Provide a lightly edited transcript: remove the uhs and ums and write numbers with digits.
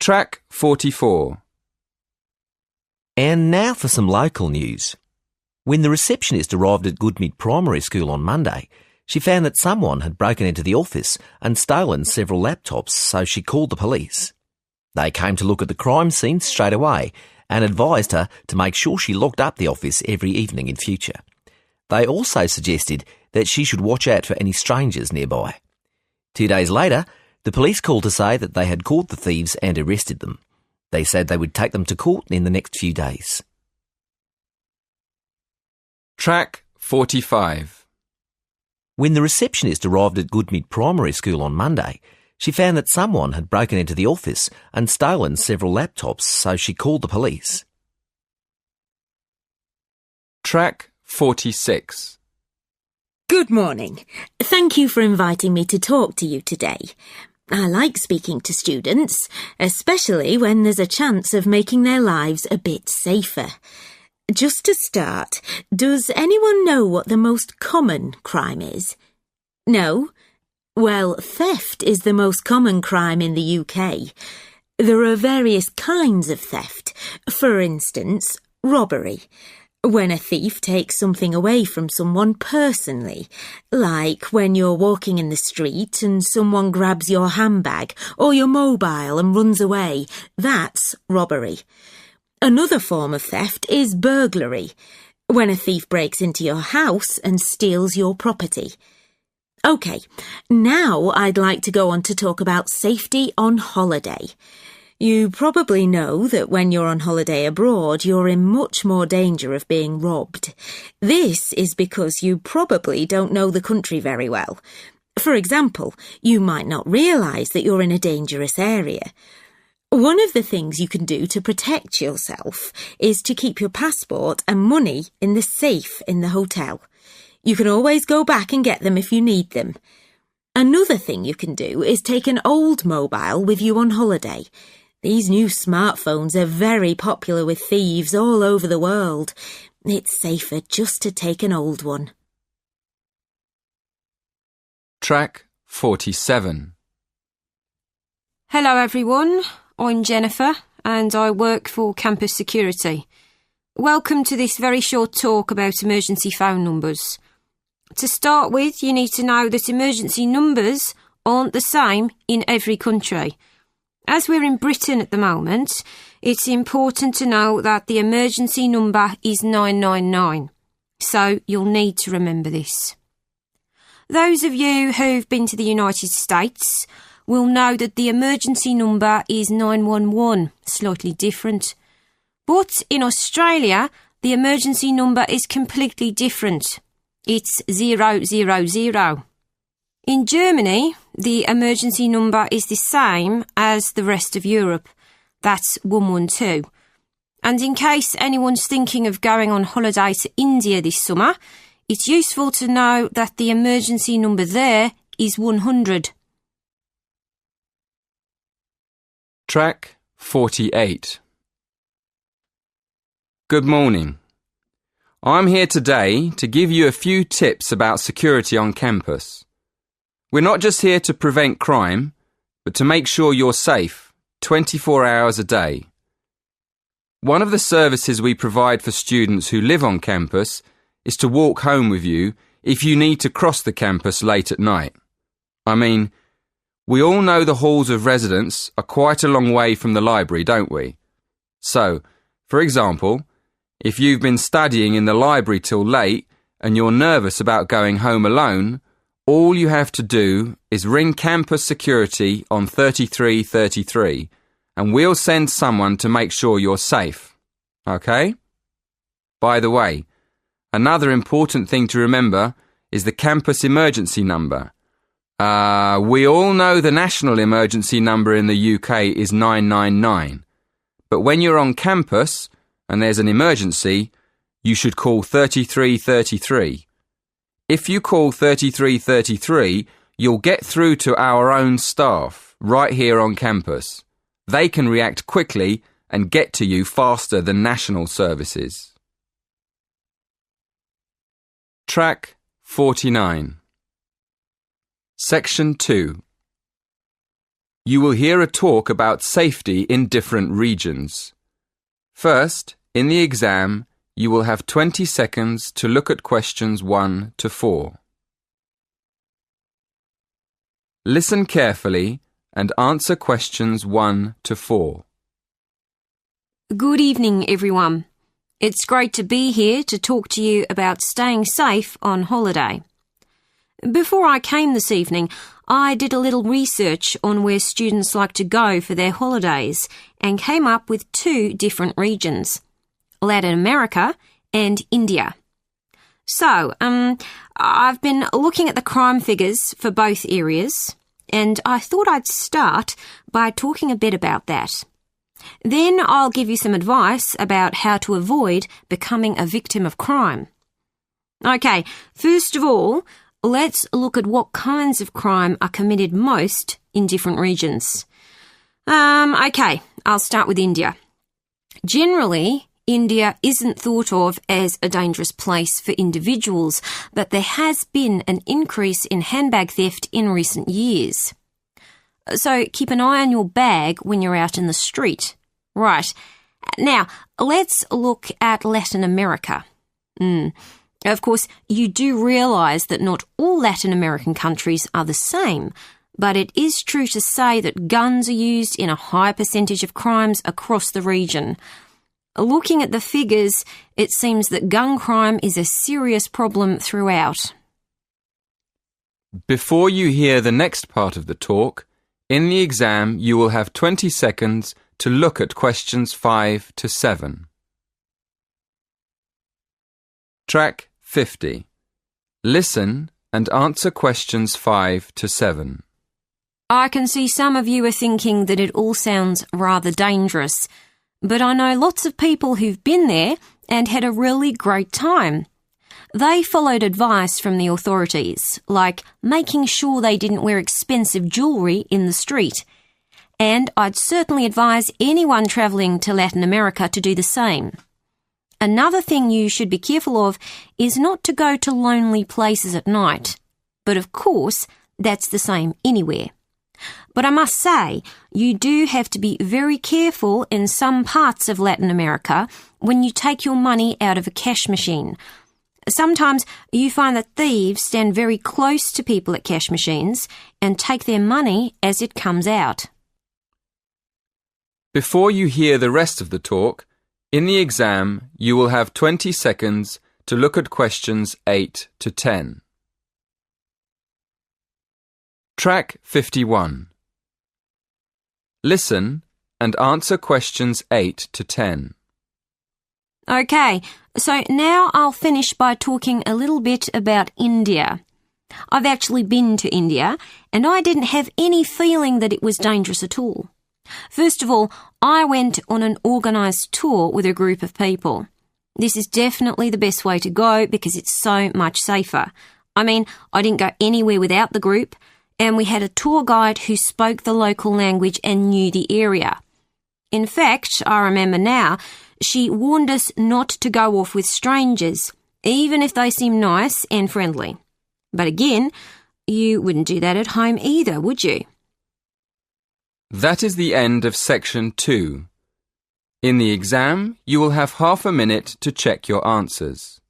Track 44. And now for some local news. When the receptionist arrived at Goodmead Primary School on Monday, she found that someone had broken into the office and stolen several laptops, so she called the police. They came to look at the crime scene straight away and advised her to make sure she locked up the office every evening in future. They also suggested that she should watch out for any strangers nearby. 2 days later, the police called to say that they had caught the thieves and arrested them. They said they would take them to court in the next few days. Track 45. When the receptionist arrived at Goodmead Primary School on Monday, she found that someone had broken into the office and stolen several laptops, so she called the police. Track 46. Good morning. Thank you for inviting me to talk to you today. I like speaking to students, especially when there's a chance of making their lives a bit safer. Just to start, does anyone know what the most common crime is? No? Well, theft is the most common crime in the UK. There are various kinds of theft. For instance, robbery. When a thief takes something away from someone personally, like when you're walking in the street and someone grabs your handbag or your mobile and runs away, that's robbery. Another form of theft is burglary, when a thief breaks into your house and steals your property. OK, now I'd like to go on to talk about safety on holiday. You probably know that when you're on holiday abroad, you're in much more danger of being robbed. This is because you probably don't know the country very well. For example, you might not realise that you're in a dangerous area. One of the things you can do to protect yourself is to keep your passport and money in the safe in the hotel. You can always go back and get them if you need them. Another thing you can do is take an old mobile with you on holiday. These new smartphones are very popular with thieves all over the world. It's safer just to take an old one. Track 47. Hello everyone, I'm Jennifer and I work for Campus Security. Welcome to this very short talk about emergency phone numbers. To start with, you need to know that emergency numbers aren't the same in every country. As we're in Britain at the moment, it's important to know that the emergency number is 999, so you'll need to remember this. Those of you who've been to the United States will know that the emergency number is 911, slightly different. But in Australia, the emergency number is completely different. It's 000. In Germany, the emergency number is the same as the rest of Europe. That's 112. And in case anyone's thinking of going on holiday to India this summer, it's useful to know that the emergency number there is 100. Track 48. Good morning. I'm here today to give you a few tips about security on campus. We're not just here to prevent crime, but to make sure you're safe 24 hours a day. One of the services we provide for students who live on campus is to walk home with you if you need to cross the campus late at night. I mean, we all know the halls of residence are quite a long way from the library, don't we? So, for example, if you've been studying in the library till late and you're nervous about going home alone, all you have to do is ring campus security on 3333 and we'll send someone to make sure you're safe. OK? By the way, another important thing to remember is the campus emergency number. We all know the national emergency number in the UK is 999. But when you're on campus and there's an emergency, you should call 3333. If you call 3333, you'll get through to our own staff right here on campus. They can react quickly and get to you faster than national services. Track 49. Section 2. you will hear a talk about safety in different regions. First, in the exam, you will have 20 seconds to look at questions 1 to 4. Listen carefully and answer questions 1 to 4. Good evening, everyone. It's great to be here to talk to you about staying safe on holiday. Before I came this evening, I did a little research on where students like to go for their holidays and came up with 2 different regions, Latin America and India. So, I've been looking at the crime figures for both areas, and I thought I'd start by talking a bit about that. Then I'll give you some advice about how to avoid becoming a victim of crime. Okay, first of all, let's look at what kinds of crime are committed most in different regions. Okay, I'll start with India. Generally, India isn't thought of as a dangerous place for individuals, but there has been an increase in handbag theft in recent years. So keep an eye on your bag when you're out in the street. Right. Now, let's look at Latin America. Of course, you do realise that not all Latin American countries are the same, but it is true to say that guns are used in a high percentage of crimes across the region. Looking at the figures, it seems that gun crime is a serious problem throughout. Before you hear the next part of the talk, in the exam you will have 20 seconds to look at questions 5 to 7. Track 50. Listen and answer questions 5 to 7. I can see some of you are thinking that it all sounds rather dangerous, but I know lots of people who've been there and had a really great time. They followed advice from the authorities, like making sure they didn't wear expensive jewellery in the street. And I'd certainly advise anyone travelling to Latin America to do the same. Another thing you should be careful of is not to go to lonely places at night. But of course, that's the same anywhere. But I must say, you do have to be very careful in some parts of Latin America when you take your money out of a cash machine. Sometimes you find that thieves stand very close to people at cash machines and take their money as it comes out. Before you hear the rest of the talk, in the exam you will have 20 seconds to look at questions 8 to 10. Track 51. Listen and answer questions 8 to 10. Okay, so now I'll finish by talking a little bit about India. I've actually been to India, and I didn't have any feeling that it was dangerous at all. First of all, I went on an organised tour with a group of people. This is definitely the best way to go because it's so much safer. I mean, I didn't go anywhere without the group, and we had a tour guide who spoke the local language and knew the area. In fact, I remember now, she warned us not to go off with strangers, even if they seem nice and friendly. But again, you wouldn't do that at home either, would you? That is the end of section 2. In the exam, you will have half a minute to check your answers.